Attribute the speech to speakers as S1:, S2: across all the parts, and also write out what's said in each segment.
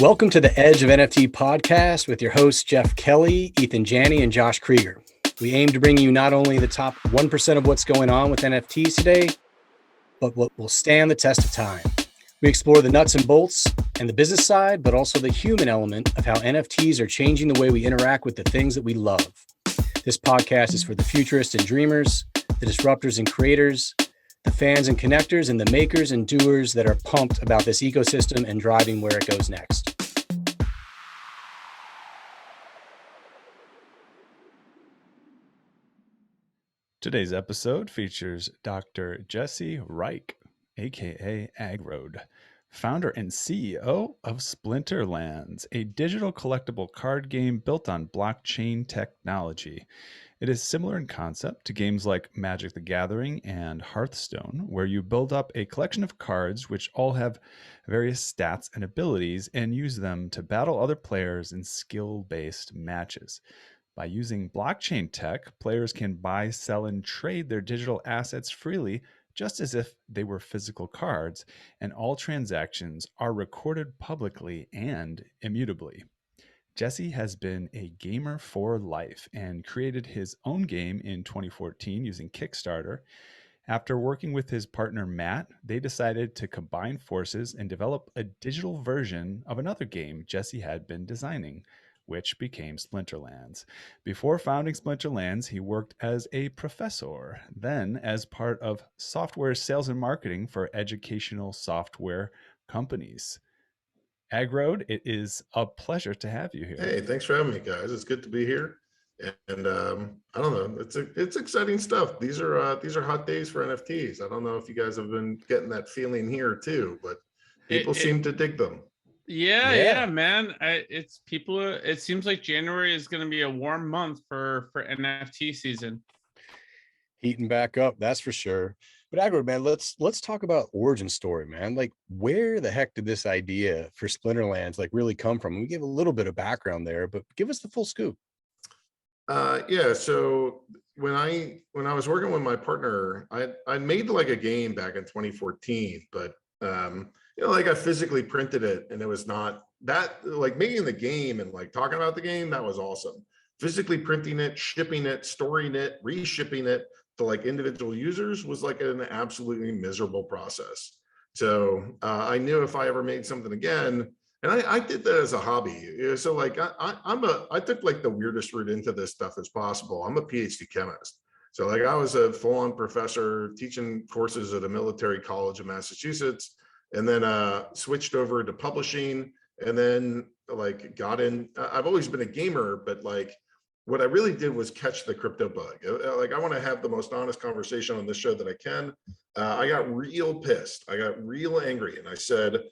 S1: Welcome to the Edge of NFT podcast with your hosts, Jeff Kelly, Ethan Janney, and Josh Krieger. We aim to bring you not only the top 1% of what's going on with NFTs today, but what will stand the test of time. We explore the nuts and bolts and the business side, but also the human element of how NFTs are changing the way we interact with the things that we love. This podcast is for the futurists and dreamers, the disruptors and creators, the fans and connectors, and the makers and doers that are pumped about this ecosystem and driving where it goes next.
S2: Today's episode features Dr. Jesse Reich, aka AgRoad, founder and CEO of Splinterlands, a digital collectible card game built on blockchain technology. It is similar in concept to games like Magic the Gathering and Hearthstone, where you build up a collection of cards which all have various stats and abilities and use them to battle other players in skill-based matches. By using blockchain tech, players can buy, sell, and trade their digital assets freely, just as if they were physical cards, and all transactions are recorded publicly and immutably. Jesse has been a gamer for life and created his own game in 2014 using Kickstarter. After working with his partner Matt, they decided to combine forces and develop a digital version of another game Jesse had been designing, which became Splinterlands. Before founding Splinterlands, he worked as a professor, then as part of software sales and marketing for educational software companies. AgRoad, it is a pleasure to have you here.
S3: Hey, thanks for having me, guys. It's good to be here. And I don't know, it's exciting stuff. These are hot days for NFTs. I don't know if you guys have been getting that feeling here too, but people seem to dig them.
S4: Yeah, man. It's people. It seems like January is going to be a warm month for NFT season.
S1: Heating back up, that's for sure. But AgRoad, man, let's talk about origin story, man. Like, where the heck did this idea for Splinterlands really come from? We gave a little bit of background there, but give us the full scoop.
S3: Yeah. So when I was working with my partner, I made like a game back in 2014, but I physically printed it, and it was not that, like, making the game and like talking about the game, that was awesome. Physically printing it, shipping it, storing it, reshipping it to like individual users was like an absolutely miserable process. So I knew if I ever made something again, and I did that as a hobby. So like I took like the weirdest route into this stuff as possible. I'm a PhD chemist. So like I was a full-on professor teaching courses at a military college in Massachusetts, and then switched over to publishing, and then like got in. I've always been a gamer, but like what I really did was catch the crypto bug. Like, I want to have the most honest conversation on this show that I can. I got real pissed. I got real angry. And I said,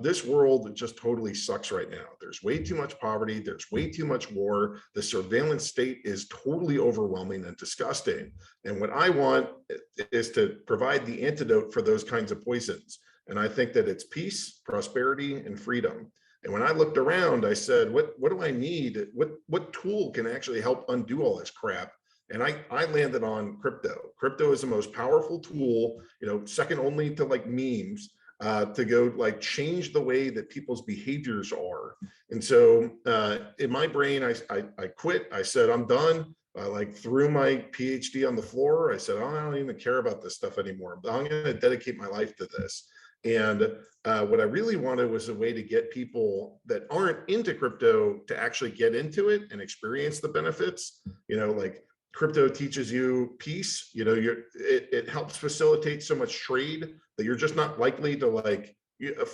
S3: this world just totally sucks right now. There's way too much poverty. There's way too much war. The surveillance state is totally overwhelming and disgusting. And what I want is to provide the antidote for those kinds of poisons. And I think that it's peace, prosperity, and freedom. And when I looked around, I said, what do I need? What tool can actually help undo all this crap? And I landed on crypto. Crypto is the most powerful tool, second only to like memes, to go like change the way that people's behaviors are. And so in my brain, I quit. I said, I'm done. I like threw my PhD on the floor. I said, I don't even care about this stuff anymore. I'm going to dedicate my life to this. And what I really wanted was a way to get people that aren't into crypto to actually get into it and experience the benefits. Like crypto teaches you peace. It helps facilitate so much trade that you're just not likely to like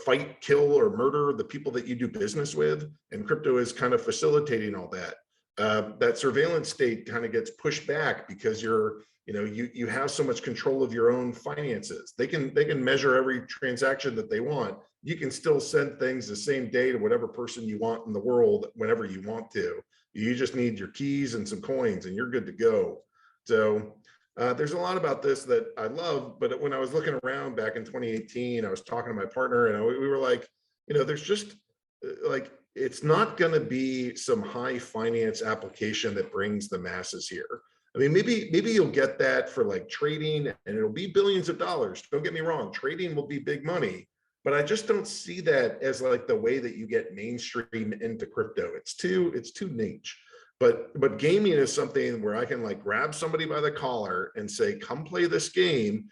S3: fight, kill, or murder the people that you do business with. And crypto is kind of facilitating all that. That surveillance state kind of gets pushed back because you have so much control of your own finances. They can measure every transaction that they want. You can still send things the same day to whatever person you want in the world whenever you want to. You just need your keys and some coins and you're good to go. So there's a lot about this that I love, but when I was looking around back in 2018, I was talking to my partner and we were like, there's just like, it's not going to be some high finance application that brings the masses here. I mean, maybe you'll get that for like trading and it'll be billions of dollars. Don't get me wrong, trading will be big money, but I just don't see that as like the way that you get mainstream into crypto. It's too niche. But gaming is something where I can like grab somebody by the collar and say, come play this game.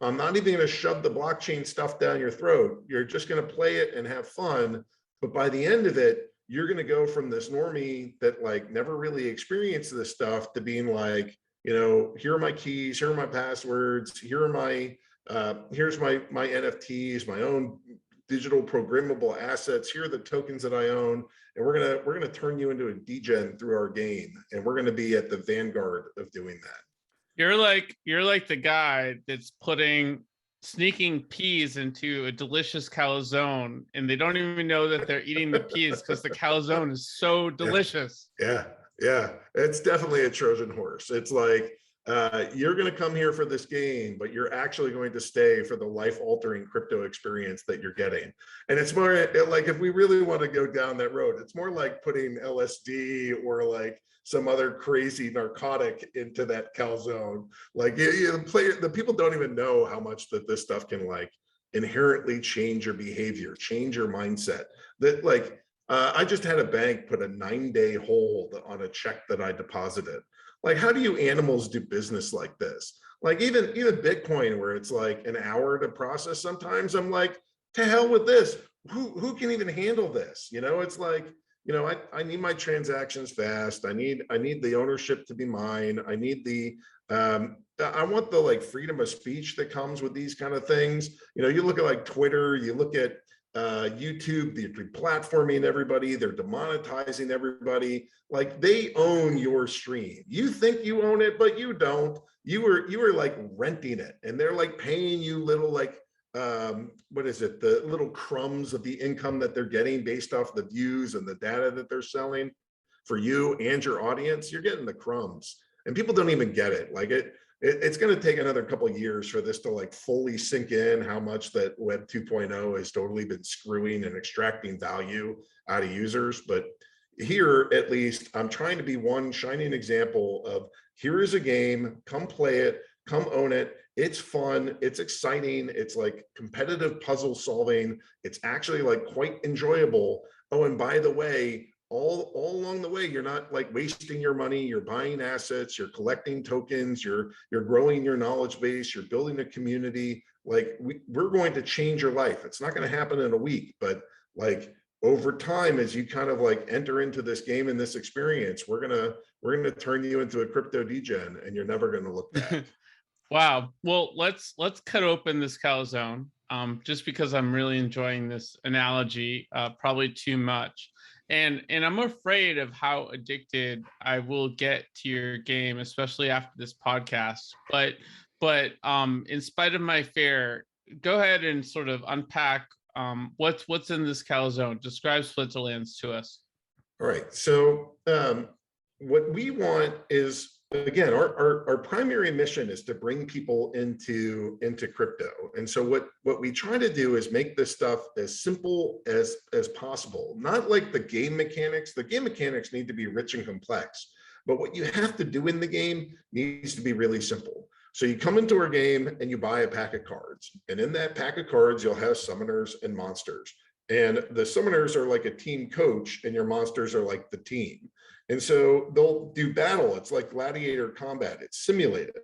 S3: I'm not even going to shove the blockchain stuff down your throat. You're just going to play it and have fun. But by the end of it, you're going to go from this normie that like never really experienced this stuff to being like, you know, here are my keys, here are my passwords, here are my here's my NFTs, my own digital programmable assets. Here are the tokens that I own, and we're gonna turn you into a degen through our game, and we're gonna be at the vanguard of doing that.
S4: You're like the guy that's sneaking peas into a delicious calzone, and they don't even know that they're eating the peas because the calzone is so delicious.
S3: Yeah, it's definitely a Trojan horse. It's like you're going to come here for this game, but you're actually going to stay for the life-altering crypto experience that you're getting. And it's more like, if we really want to go down that road, it's more like putting LSD or like some other crazy narcotic into that calzone. Like the people don't even know how much that this stuff can like inherently change your behavior, change your mindset. That like I just had a bank put a 9-day hold on a check that I deposited. Like, how do you animals do business like this? Like even Bitcoin, where it's like an hour to process sometimes, I'm like, to hell with this. Who can even handle this? You know, it's like, you know, I need my transactions fast. I need the ownership to be mine. I need I want the like freedom of speech that comes with these kind of things. You know, you look at like Twitter, you look at YouTube, they're platforming everybody, they're demonetizing everybody. Like they own your stream. You think you own it, but you don't. You were like renting it, and they're like paying you little like what is it, the little crumbs of the income that they're getting based off the views and the data that they're selling for you and your audience. You're getting the crumbs, and people don't even get it. Like it's going to take another couple of years for this to like fully sink in how much that Web 2.0 has totally been screwing and extracting value out of users. But here, at least, I'm trying to be one shining example of, here is a game, come play it, come own it. It's fun, it's exciting, it's like competitive puzzle solving. It's actually like quite enjoyable. Oh, and by the way, all along the way, you're not like wasting your money. You're buying assets, you're collecting tokens, you're growing your knowledge base, you're building a community. Like we're going to change your life. It's not going to happen in a week, but like over time, as you kind of like enter into this game and this experience, we're gonna turn you into a crypto degen, and you're never going to look back.
S4: Wow. Well, let's cut open this calzone. Just because I'm really enjoying this analogy, probably too much. And I'm afraid of how addicted I will get to your game, especially after this podcast. But in spite of my fear, go ahead and sort of unpack what's in this calzone. Describe Splinterlands to us.
S3: All right. So what we want is, again, our primary mission is to bring people into crypto. And so what we try to do is make this stuff as simple as possible. Not like the game mechanics. The game mechanics need to be rich and complex, but what you have to do in the game needs to be really simple. So you come into our game and you buy a pack of cards, and in that pack of cards, you'll have summoners and monsters. And the summoners are like a team coach, and your monsters are like the team. And so they'll do battle. It's like gladiator combat. It's simulated.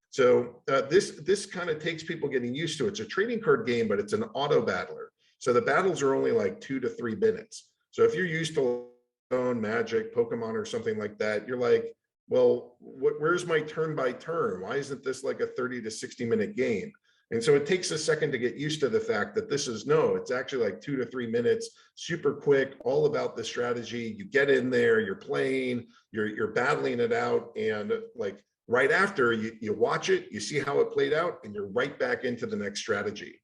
S3: So this kind of takes people getting used to it. It's a trading card game, but it's an auto battler. So the battles are only like 2 to 3 minutes. So if you're used to Magic, Pokemon, or something like that, you're like, well, where's my turn by turn? Why isn't this like a 30 to 60 minute game? And so it takes a second to get used to the fact that it's actually like 2 to 3 minutes, super quick, all about the strategy. You get in there, you're playing, you're battling it out, and like right after you watch it, you see how it played out, and you're right back into the next strategy.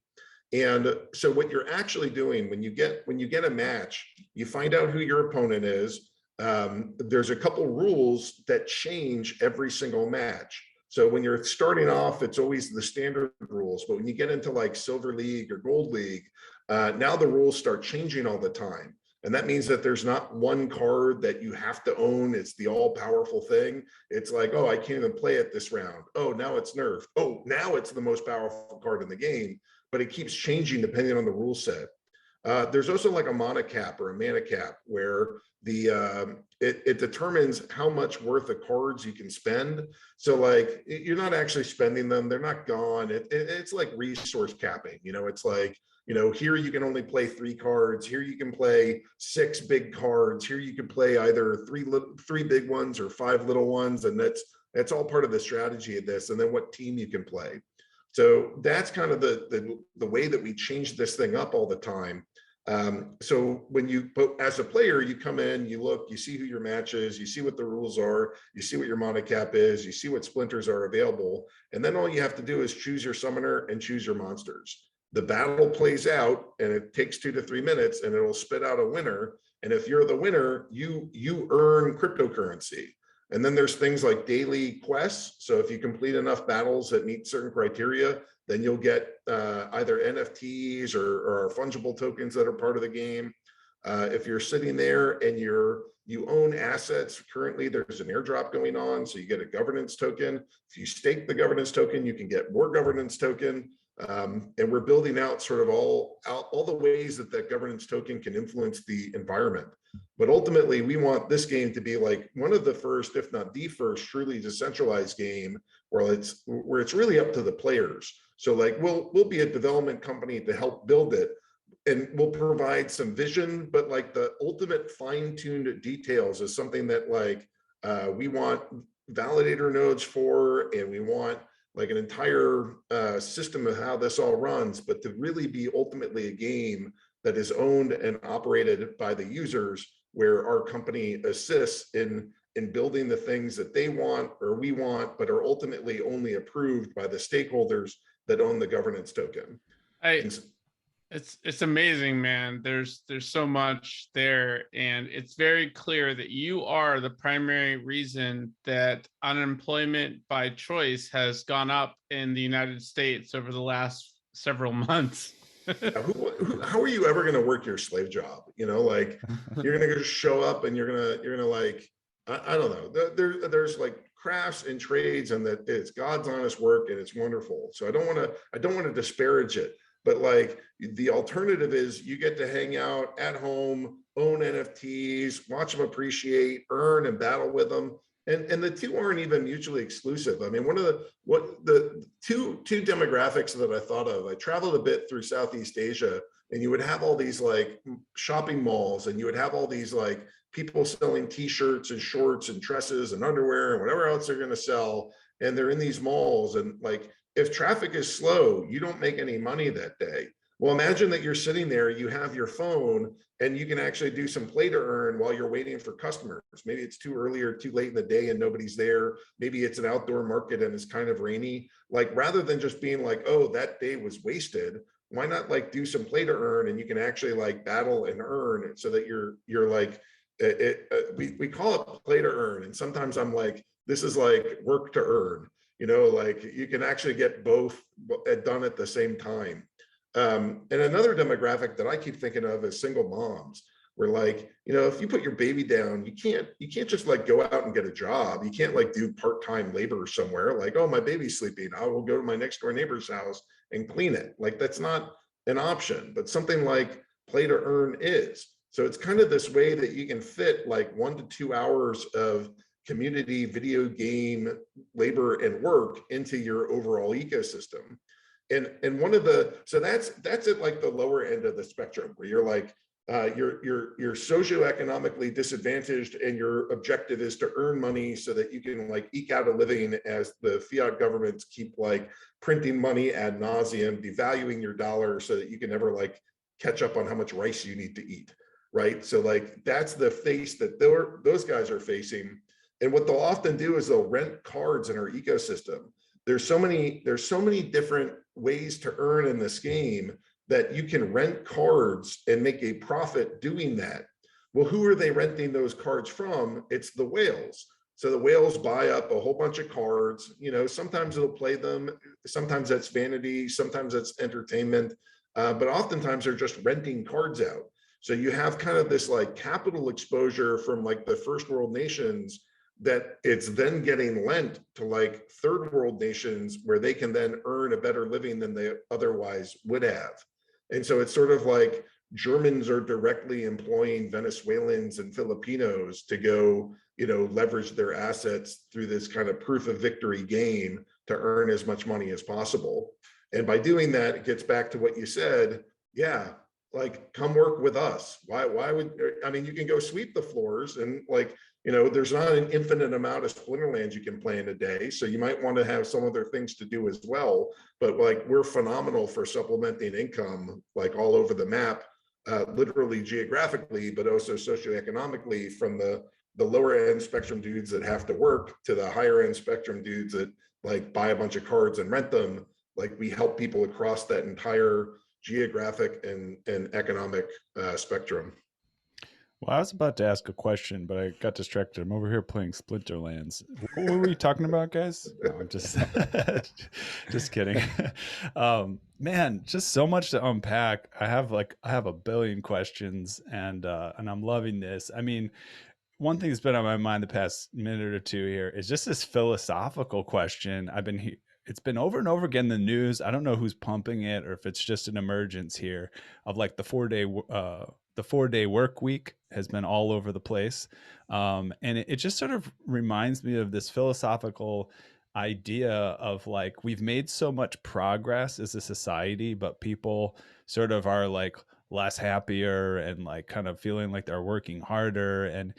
S3: And so what you're actually doing when you get a match, you find out who your opponent is. There's a couple rules that change every single match. So when you're starting off, it's always the standard rules, but when you get into like Silver League or Gold League, now the rules start changing all the time. And that means that there's not one card that you have to own. It's the all powerful thing. It's like, oh, I can't even play it this round. Oh, now it's nerfed. Oh, now it's the most powerful card in the game, but it keeps changing depending on the rule set. There's also like a mana cap or a mana cap where it determines how much worth of cards you can spend. So like you're not actually spending them; they're not gone. It's like resource capping. It's like, here you can only play 3 cards. Here you can play 6 big cards. Here you can play either 3 big ones or 5 little ones, and that's all part of the strategy of this. And then what team you can play. So that's kind of the way that we change this thing up all the time. So but as a player, you come in, you look, you see who your match is, you see what the rules are, you see what your mana cap is, you see what splinters are available, and then all you have to do is choose your summoner and choose your monsters. The battle plays out, and it takes 2 to 3 minutes, and it'll spit out a winner. And if you're the winner, you earn cryptocurrency. And then there's things like daily quests. So if you complete enough battles that meet certain criteria, then you'll get either NFTs or fungible tokens that are part of the game. If you're sitting there and you own assets, currently there's an airdrop going on, so you get a governance token. If you stake the governance token, you can get more governance token. And we're building out sort of all the ways that governance token can influence the environment. But ultimately, we want this game to be like one of the first, if not the first, truly decentralized game where it's really up to the players. So like we'll be a development company to help build it, and we'll provide some vision, but like the ultimate fine-tuned details is something that like we want validator nodes for, and we want like an entire system of how this all runs, but to really be ultimately a game that is owned and operated by the users, where our company assists in building the things that they want or we want, but are ultimately only approved by the stakeholders that own the governance token.
S4: It's amazing, man. There's so much there, and it's very clear that you are the primary reason that unemployment by choice has gone up in the United States over the last several months.
S3: How are you ever going to work your slave job? Like you're going to just show up and you're going to like, I don't know. There's like crafts and trades, and that it's God's honest work, and it's wonderful. So I don't want to disparage it. But like the alternative is you get to hang out at home, own NFTs, watch them appreciate, earn, and battle with them. And the two aren't even mutually exclusive. I mean, the two demographics that I thought of, I traveled a bit through Southeast Asia, and you would have all these like shopping malls, and you would have all these like people selling t-shirts and shorts and dresses and underwear and whatever else they're going to sell. And they're in these malls, and like, if traffic is slow, you don't make any money that day. Well, imagine that you're sitting there, you have your phone, and you can actually do some play to earn while you're waiting for customers. Maybe it's too early or too late in the day and nobody's there. Maybe it's an outdoor market and it's kind of rainy. Like, rather than just being like, oh, that day was wasted, why not like do some play to earn, and you can actually like battle and earn, so that you're like, we call it play to earn. And sometimes I'm like, this is like work to earn. Like you can actually get both done at the same time. And another demographic that I keep thinking of is single moms, where like, if you put your baby down, you can't just like go out and get a job. You can't like do part-time labor somewhere. Like, oh, my baby's sleeping, I will go to my next door neighbor's house and clean it. Like, that's not an option, but something like play to earn is. So it's kind of this way that you can fit like 1 to 2 hours of community video game labor and work into your overall ecosystem. And so that's at like the lower end of the spectrum, where you're like you're socioeconomically disadvantaged, and your objective is to earn money so that you can like eke out a living, as the fiat governments keep like printing money ad nauseum, devaluing your dollar so that you can never like catch up on how much rice you need to eat, right? So like that's the face that those guys are facing. And what they'll often do is they'll rent cards in our ecosystem. There's so many different ways to earn in this game that you can rent cards and make a profit doing that. Well, who are they renting those cards from? It's the whales. So the whales buy up a whole bunch of cards. Sometimes they'll play them. Sometimes that's vanity. Sometimes that's entertainment. But oftentimes they're just renting cards out. So you have kind of this like capital exposure from like the first world nations that it's then getting lent to like third world nations where they can then earn a better living than they otherwise would have. And so it's sort of like Germans are directly employing Venezuelans and Filipinos to go, leverage their assets through this kind of proof of victory game to earn as much money as possible. And by doing that, it gets back to what you said. Yeah, like come work with us. Why would, I mean, you can go sweep the floors and like, there's not an infinite amount of Splinterlands you can play in a day. So you might want to have some other things to do as well. But like we're phenomenal for supplementing income, like all over the map, literally geographically, but also socioeconomically, from the lower end spectrum dudes that have to work to the higher end spectrum dudes that like buy a bunch of cards and rent them. Like we help people across that entire geographic and economic spectrum.
S2: Well, I was about to ask a question, but I got distracted. I'm over here playing Splinterlands. What were we talking about, guys? No, I'm just just kidding. Man, just so much to unpack. I have a billion questions, and I'm loving this. I mean, one thing that's been on my mind the past minute or two here is just this philosophical question. It's been over and over again in the news. I don't know who's pumping it or if it's just an emergence here of like the 4-day work week has been all over the place. And it just sort of reminds me of this philosophical idea of like, we've made so much progress as a society, but people sort of are like less happier and like kind of feeling like they're working harder. And,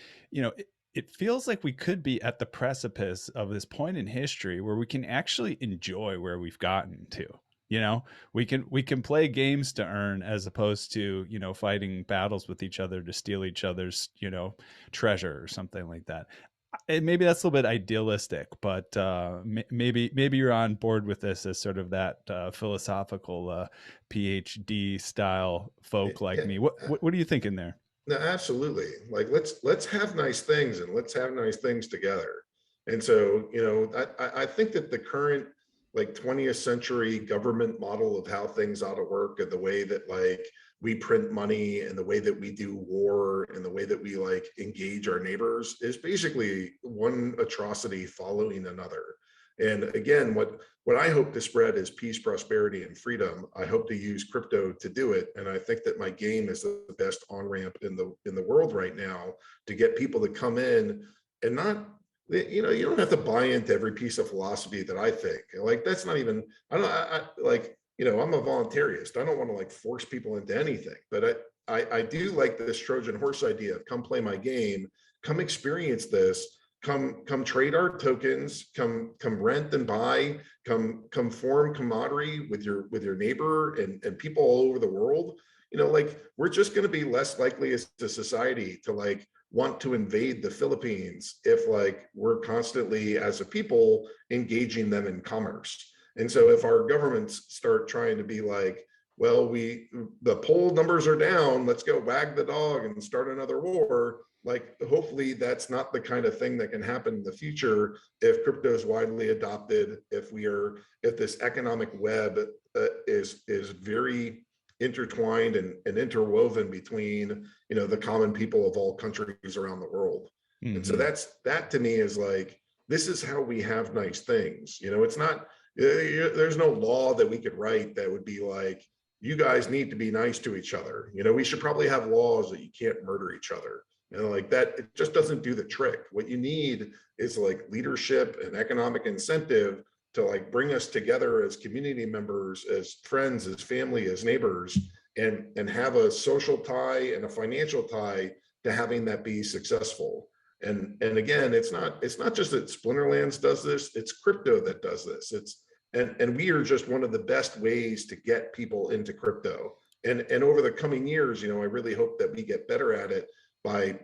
S2: it feels like we could be at the precipice of this point in history where we can actually enjoy where we've gotten to. We can play games to earn as opposed to, fighting battles with each other to steal each other's, treasure or something like that. And maybe that's a little bit idealistic, but maybe you're on board with this as sort of that philosophical PhD style folk like me. What are you thinking there?
S3: No, absolutely. Like let's have nice things and let's have nice things together. And so, I think that the current like 20th century government model of how things ought to work and the way that like we print money and the way that we do war and the way that we like engage our neighbors is basically one atrocity following another. And again, what I hope to spread is peace, prosperity, and freedom. I hope to use crypto to do it. And I think that my game is the best on-ramp in the world right now to get people to come in and not, you don't have to buy into every piece of philosophy that I think. Like, that's not even, I'm a voluntarist. I don't want to like force people into anything, but I do like this Trojan horse idea of come play my game, come experience this. Come trade our tokens, come rent and buy, come form camaraderie with your neighbor and people all over the world. Like we're just going to be less likely as a society to like want to invade the Philippines if like we're constantly as a people engaging them in commerce. And so if our governments start trying to be like, well, the poll numbers are down, let's go wag the dog and start another war. Like, hopefully that's not the kind of thing that can happen in the future if crypto is widely adopted, if this economic web is very intertwined and interwoven between, the common people of all countries around the world. Mm-hmm. And so that to me is like, this is how we have nice things. It's not, there's no law that we could write that would be like, you guys need to be nice to each other. We should probably have laws that you can't murder each other. Like that, it just doesn't do the trick. What you need is like leadership and economic incentive to like bring us together as community members, as friends, as family, as neighbors, and have a social tie and a financial tie to having that be successful. And again, it's not just that Splinterlands does this, it's crypto that does this. And we are just one of the best ways to get people into crypto. And over the coming years, I really hope that we get better at it by,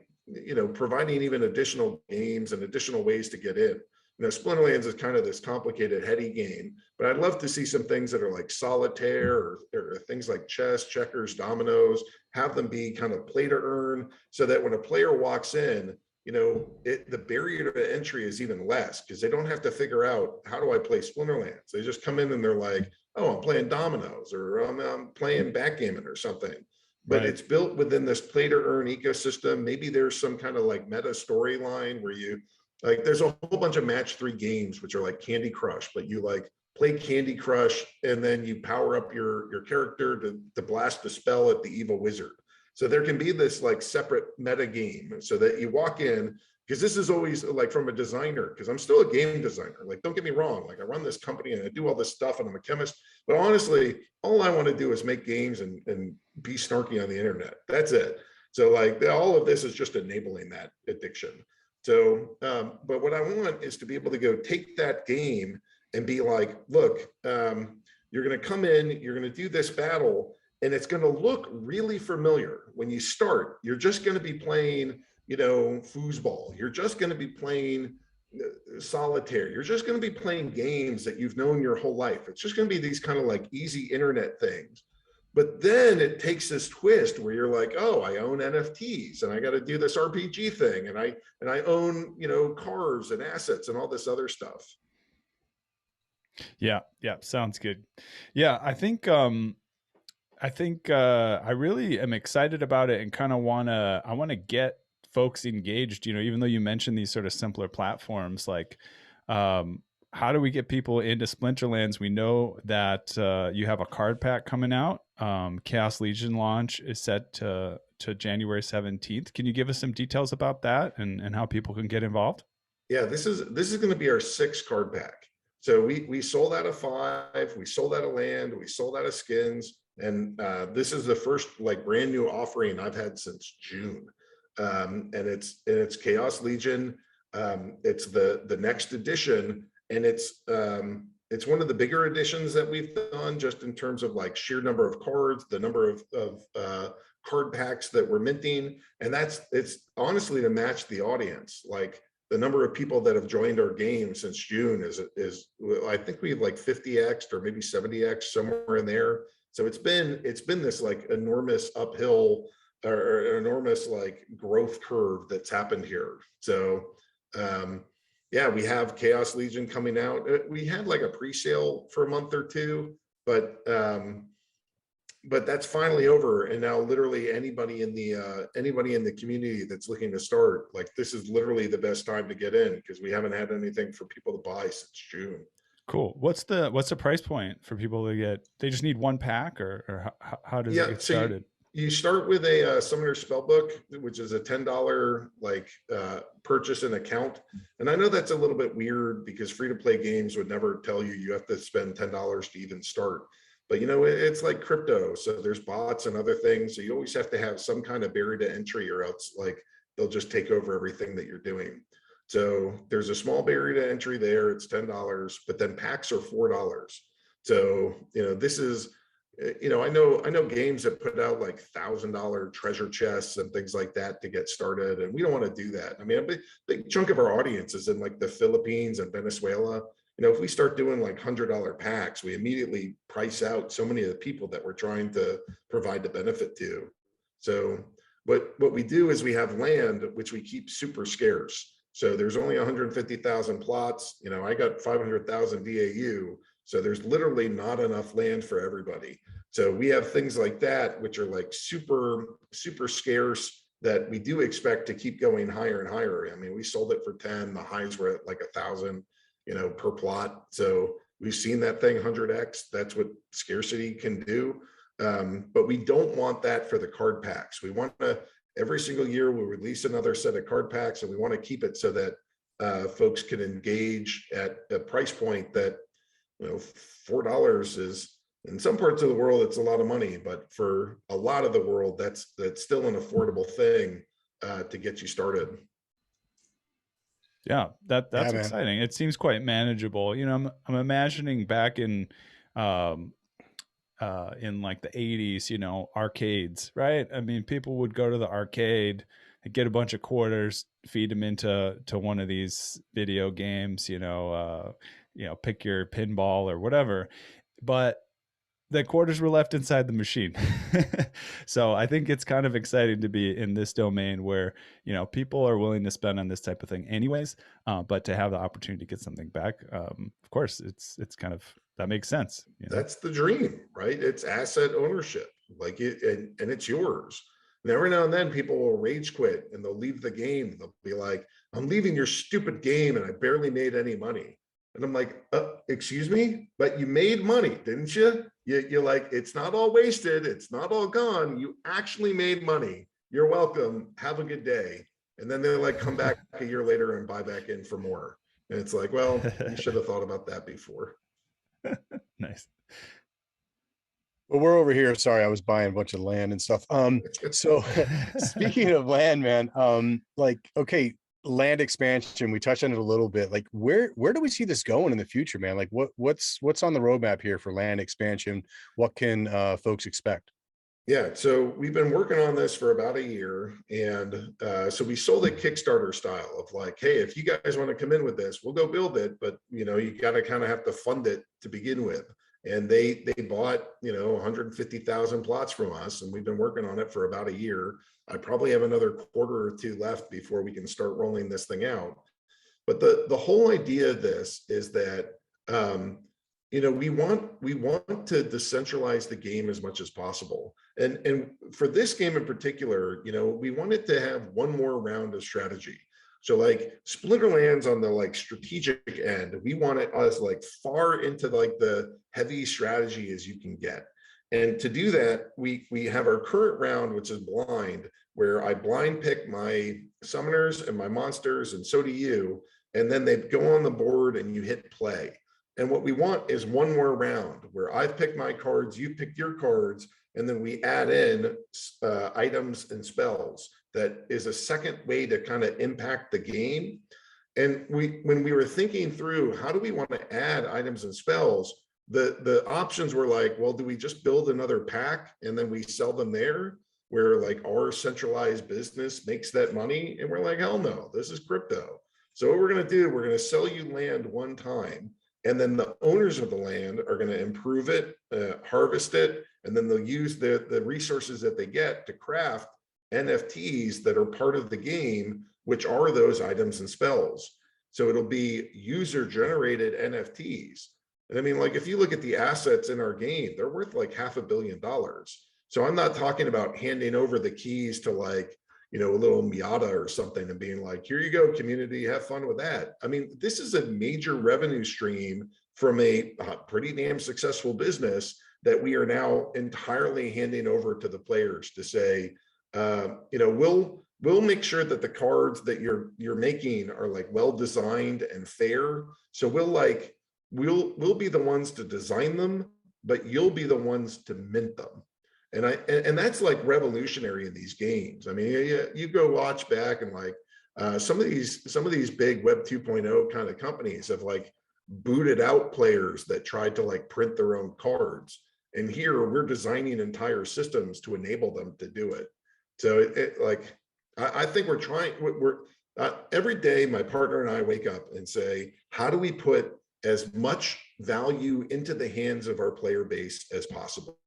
S3: providing even additional games and additional ways to get in. Splinterlands is kind of this complicated, heady game, but I'd love to see some things that are like solitaire or things like chess, checkers, dominoes, have them be kind of play to earn so that when a player walks in, the barrier to entry is even less because they don't have to figure out, how do I play Splinterlands? They just come in and they're like, oh, I'm playing dominoes or I'm playing backgammon or something. but
S2: Right.
S3: it's built within this play to earn ecosystem. Maybe there's some kind of like meta storyline where you like, there's a whole bunch of match 3 games, which are like Candy Crush, but you like play Candy Crush and then you power up your character to blast a spell at the evil wizard. So there can be this like separate meta game so that you walk in, because this is always like from a designer, because I'm still a game designer. Like, don't get me wrong. Like I run this company and I do all this stuff and I'm a chemist, but honestly, all I want to do is make games and be snarky on the internet. That's it. So like all of this is just enabling that addiction. So, but what I want is to be able to go take that game and be like, look, you're going to come in, you're going to do this battle, and it's going to look really familiar. When you start, you're just going to be playing, you know, foosball. You're just going to be playing solitaire. You're just going to be playing games that you've known your whole life. It's just going to be these kind of like easy internet things. But then it takes this twist where you're like, oh, I own NFTs and I got to do this RPG thing. And I own, you know, cars and assets and all this other stuff.
S2: Yeah. Sounds good. Yeah. I think I really am excited about it and kind of I want to get folks engaged, you know, even though you mentioned these sort of simpler platforms, like, how do we get people into Splinterlands? We know that you have a card pack coming out. Chaos Legion launch is set to January 17th. Can you give us some details about that and how people can get involved?
S3: Yeah, this is going to be our 6th card pack. So we sold out of 5, we sold out of land, we sold out of skins, and this is the first like brand new offering I've had since June. And it's Chaos Legion. It's the next edition, and it's one of the bigger editions that we've done, just in terms of like sheer number of cards, the number of card packs that we're minting, and it's honestly to match the audience. Like the number of people that have joined our game since June is I think we have like 50x or maybe 70x, somewhere in there. So it's been this like enormous uphill or enormous like growth curve that's happened here. So yeah, we have Chaos Legion coming out. We had like a pre-sale for a month or 2, but that's finally over. And now literally anybody in the community that's looking to start, like this is literally the best time to get in, because we haven't had anything for people to buy since June.
S2: Cool. What's the price point for people to get? They just need 1 pack, or how does it get started?
S3: You start with a Summoner Spellbook, which is a $10 like purchase an account. And I know that's a little bit weird because free-to-play games would never tell you have to spend $10 to even start. But you know, it's like crypto, so there's bots and other things. So you always have to have some kind of barrier to entry, or else like they'll just take over everything that you're doing. So there's a small barrier to entry there. It's $10, but then packs are $4. So you know, this is, you know, I know games that put out like $1,000 treasure chests and things like that to get started, and we don't want to do that. I mean, a big chunk of our audience is in like the Philippines and Venezuela. You know, if we start doing like $100 packs, we immediately price out so many of the people that we're trying to provide the benefit to. So what we do is we have land, which we keep super scarce. So there's only 150,000 plots. You know, I got 500,000 DAU. So there's literally not enough land for everybody. So we have things like that, which are like super, super scarce, that we do expect to keep going higher and higher. I mean, we sold it for 10, the highs were at like 1,000, you know, per plot. So we've seen that thing 100x. That's what scarcity can do. But we don't want that for the card packs. We want to, every single year we'll release another set of card packs, and we want to keep it so that folks can engage at a price point that, you know, $4 is, in some parts of the world it's a lot of money, but for a lot of the world that's still an affordable thing to get you started.
S2: Yeah, that's exciting. It seems quite manageable. You know, I'm imagining back in like the 80s, you know, arcades, right? I mean, people would go to the arcade, get a bunch of quarters, feed them into one of these video games, you know, pick your pinball or whatever, but the quarters were left inside the machine. So I think it's kind of exciting to be in this domain where, you know, people are willing to spend on this type of thing anyways, but to have the opportunity to get something back, of course, it's kind of, that makes sense. You know?
S3: That's the dream, right? It's asset ownership. like it, and it's yours. And every now and then people will rage quit and they'll leave the game. They'll be like, I'm leaving your stupid game and I barely made any money. And I'm like, excuse me, but you made money, didn't you? You're like, it's not all wasted. It's not all gone. You actually made money. You're welcome. Have a good day. And then they're like, come back a year later and buy back in for more. And it's like, well, you should have thought about that before.
S2: Nice.
S1: Well, we're over here. Sorry, I was buying a bunch of land and stuff. So speaking of land, man, like, okay, land expansion, we touched on it a little bit. Like, where do we see this going in the future, man? Like, what's on the roadmap here for land expansion? What can folks expect?
S3: Yeah, so we've been working on this for about a year, and so we sold it Kickstarter style of like, hey, if you guys want to come in with this, we'll go build it, but you know, you got to kind of have to fund it to begin with. And they bought, you know, 150,000 plots from us, and we've been working on it for about a year. I probably have another quarter or two left before we can start rolling this thing out. But the whole idea of this is that you know, we want to decentralize the game as much as possible. And for this game in particular, you know, we wanted to have one more round of strategy. So like Splinterlands on the like strategic end, we want it as like far into like the heavy strategy as you can get. And to do that, we have our current round, which is blind, where I blind pick my summoners and my monsters, and so do you. And then they go on the board and you hit play. And what we want is one more round where I've picked my cards, you picked your cards, and then we add in items and spells. That is a second way to kind of impact the game. And when we were thinking through how do we want to add items and spells, the options were like, well, do we just build another pack and then we sell them there, where like our centralized business makes that money? And we're like, hell no, this is crypto. So what we're going to do, we're going to sell you land one time, and then the owners of the land are going to improve it, harvest it, and then they'll use the resources that they get to craft NFTs that are part of the game, which are those items and spells. So it'll be user generated NFTs. And I mean, like, if you look at the assets in our game, they're worth like $500 million. So I'm not talking about handing over the keys to like, you know, a little Miata or something and being like, here you go, community, have fun with that. I mean, this is a major revenue stream from a pretty damn successful business that we are now entirely handing over to the players to say, you know, we'll make sure that the cards that you're making are like well designed and fair. So we'll be the ones to design them, but you'll be the ones to mint them. And that's like revolutionary in these games. I mean, you go watch back and like some of these big Web 2.0 kind of companies have like booted out players that tried to like print their own cards. And here we're designing entire systems to enable them to do it. So I think we're every day, my partner and I wake up and say, how do we put as much value into the hands of our player base as possible?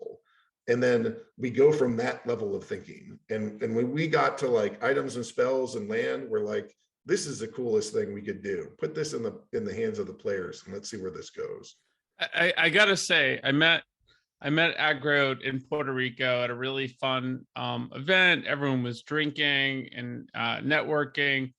S3: And then we go from that level of thinking. And when we got to like items and spells and land, we're like, this is the coolest thing we could do. Put this in the hands of the players and let's see where this goes.
S4: I gotta say, I met Agrode in Puerto Rico at a really fun event. Everyone was drinking and networking.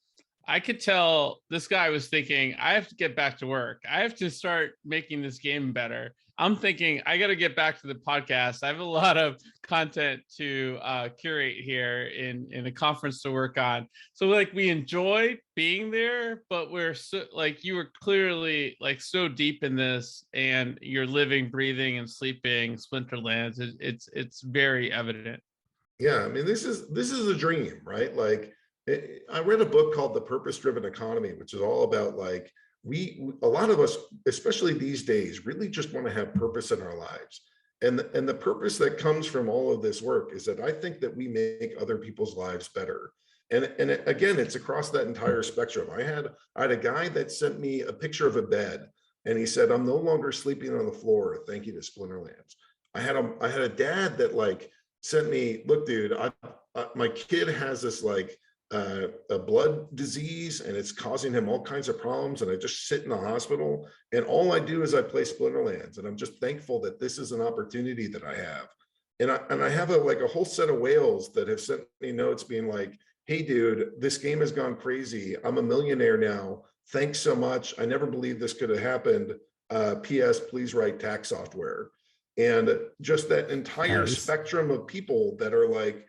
S4: I could tell this guy was thinking, I have to get back to work. I have to start making this game better. I'm thinking, I got to get back to the podcast. I have a lot of content to curate here in a conference to work on. So like, we enjoyed being there, but we're so like, you were clearly like so deep in this, and you're living, breathing, and sleeping Splinterlands. It's very evident.
S3: Yeah, I mean, this is a dream, right? Like, I read a book called The Purpose-Driven Economy, which is all about like, a lot of us, especially these days, really just want to have purpose in our lives. And the purpose that comes from all of this work is that I think that we make other people's lives better. And again, it's across that entire spectrum. I had a guy that sent me a picture of a bed, and he said, I'm no longer sleeping on the floor. Thank you to Splinterlands. I had a dad that like sent me, look, dude, my kid has this like a blood disease and it's causing him all kinds of problems, and I just sit in the hospital and all I do is I play Splinterlands, and I'm just thankful that this is an opportunity that I have. And I have a whole set of whales that have sent me notes being like, hey dude, this game has gone crazy. I'm a millionaire now. Thanks so much. I never believed this could have happened. PS, please write tax software. And just that entire
S2: Nice.
S3: spectrum of people that are like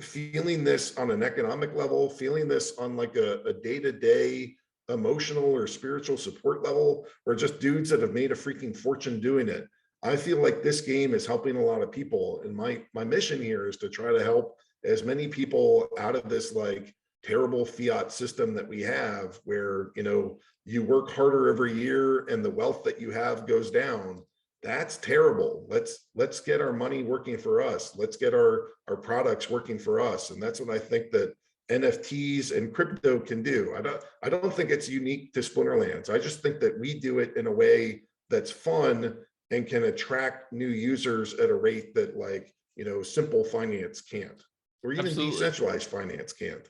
S3: feeling this on an economic level, feeling this on like a day-to-day emotional or spiritual support level, or just dudes that have made a freaking fortune doing it. I feel like this game is helping a lot of people. And my mission here is to try to help as many people out of this like terrible fiat system that we have, where, you know, you work harder every year and the wealth that you have goes down. That's terrible. Let's get our money working for us. Let's get our products working for us. And that's what I think that NFTs and crypto can do. I don't think it's unique to Splinterlands. I just think that we do it in a way that's fun and can attract new users at a rate that, like, you know, simple finance can't, or even
S4: Absolutely.
S3: decentralized finance can't.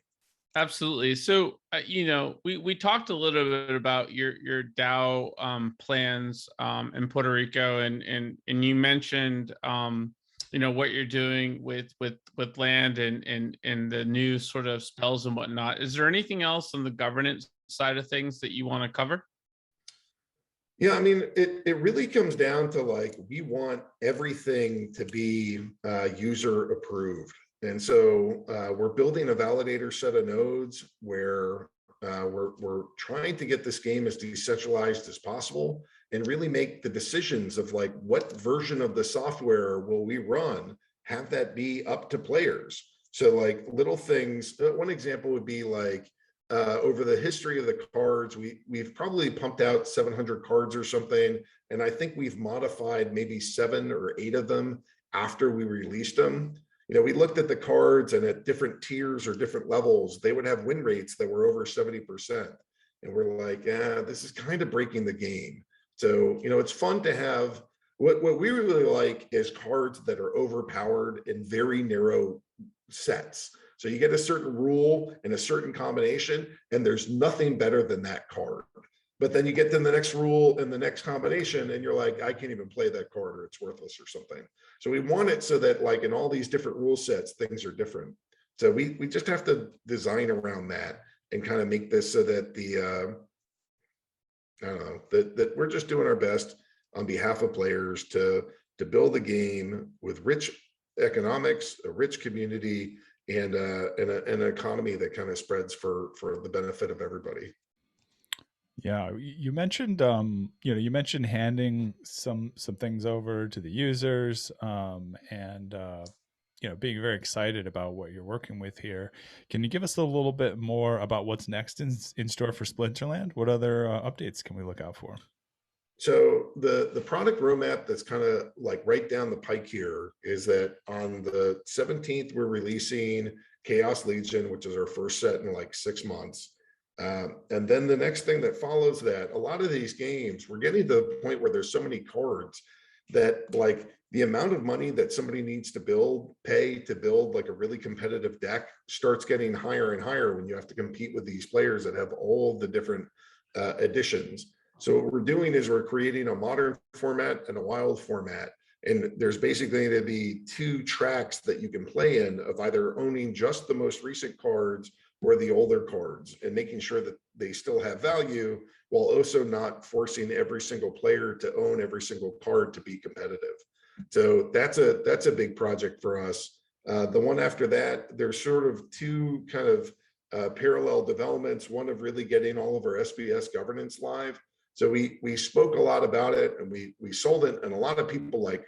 S4: Absolutely. So, you know, we talked a little bit about your DAO plans in Puerto Rico, and you mentioned you know, what you're doing with land and the new sort of spells and whatnot. Is there anything else on the governance side of things that you want to cover?
S3: Yeah, I mean, it really comes down to, like, we want everything to be user approved. And so we're building a validator set of nodes where we're trying to get this game as decentralized as possible and really make the decisions of like what version of the software will we run, have that be up to players. So like little things, one example would be like over the history of the cards, we've probably pumped out 700 cards or something. And I think we've modified maybe 7 or 8 of them after we released them. You know, we looked at the cards, and at different tiers or different levels, they would have win rates that were over 70%. And we're like, yeah, this is kind of breaking the game. So, you know, it's fun to have, what we really like is cards that are overpowered in very narrow sets. So you get a certain rule and a certain combination, and there's nothing better than that card. But then you get to the next rule and the next combination, and you're like, I can't even play that card, or it's worthless or something. So we want it so that, like, in all these different rule sets, things are different. So we just have to design around that and kind of make this so that the I don't know, that we're just doing our best on behalf of players to build a game with rich economics, a rich community, and an economy that kind of spreads for the benefit of everybody.
S2: Yeah, you mentioned you know, you mentioned handing some things over to the users, and you know, being very excited about what you're working with here. Can you give us a little bit more about what's next in store for Splinterland? What other updates can we look out for?
S3: So the product roadmap that's kind of like right down the pike here is that on the 17th, we're releasing Chaos Legion, which is our first set in like 6 months. And then the next thing that follows that, a lot of these games, we're getting to the point where there's so many cards that, like, the amount of money that somebody needs to pay to build like a really competitive deck starts getting higher and higher when you have to compete with these players that have all the different additions. So what we're doing is we're creating a modern format and a wild format. And there's basically going to be 2 tracks that you can play in, of either owning just the most recent cards or the older cards, and making sure that they still have value while also not forcing every single player to own every single card to be competitive. So that's a big project for us. The one after that, there's sort of 2 kind of parallel developments. One of really getting all of our SBS governance live. So we spoke a lot about it, and we sold it, and a lot of people like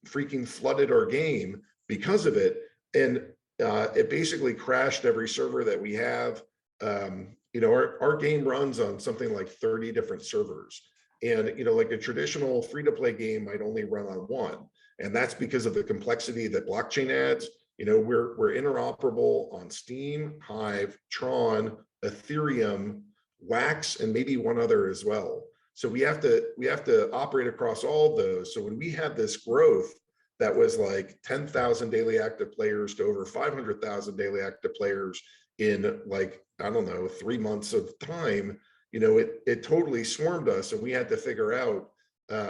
S3: freaking flooded our game because of it. And it basically crashed every server that we have. You know, our game runs on something like 30 different servers. And, you know, like a traditional free-to-play game might only run on 1. And that's because of the complexity that blockchain adds. You know, we're interoperable on Steam, Hive, Tron, Ethereum, Wax, and maybe one other as well. So we have to operate across all of those. So when we had this growth that was like 10,000 daily active players to over 500,000 daily active players in, like, I don't know, 3 months of time, you know, it totally swarmed us, and we had to figure out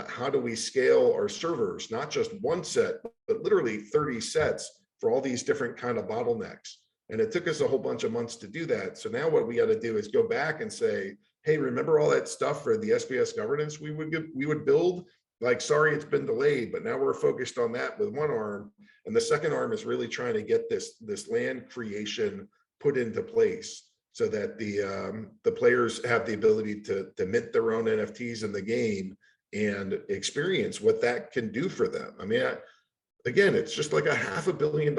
S3: how do we scale our servers, not just one set, but literally 30 sets for all these different kind of bottlenecks. And it took us a whole bunch of months to do that. So now what we got to do is go back and say, hey, remember all that stuff for the SPS governance we would build? Like, sorry, it's been delayed, but now we're focused on that with one arm. And the second arm is really trying to get this land creation put into place so that the players have the ability to mint their own NFTs in the game and experience what that can do for them. I mean, again, it's just like $500 million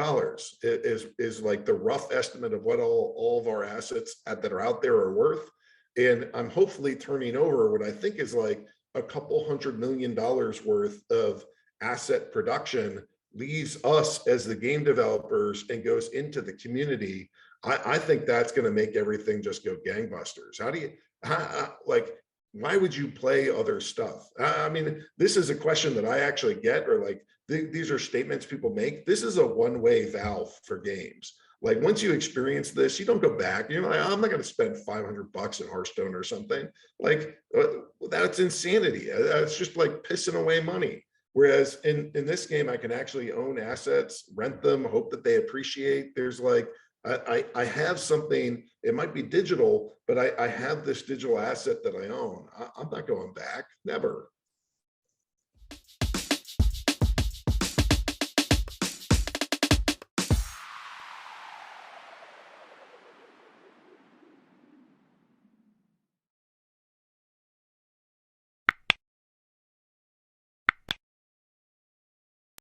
S3: is like the rough estimate of what all of our assets that are out there are worth. And I'm hopefully turning over what I think is like a couple $100 million worth of asset production leaves us as the game developers and goes into the community. I think that's going to make everything just go gangbusters. Like, why would you play other stuff? I mean, this is a question that I actually get, or like, these are statements people make. This is a one-way valve for games. Like, once you experience this, you don't go back. You're like, I'm not going to spend $500 in Hearthstone or something. Like, that's insanity. It's just like pissing away money. Whereas in this game, I can actually own assets, rent them, hope that they appreciate. There's like, I have something, it might be digital, but I have this digital asset that I own. I'm not going back, never.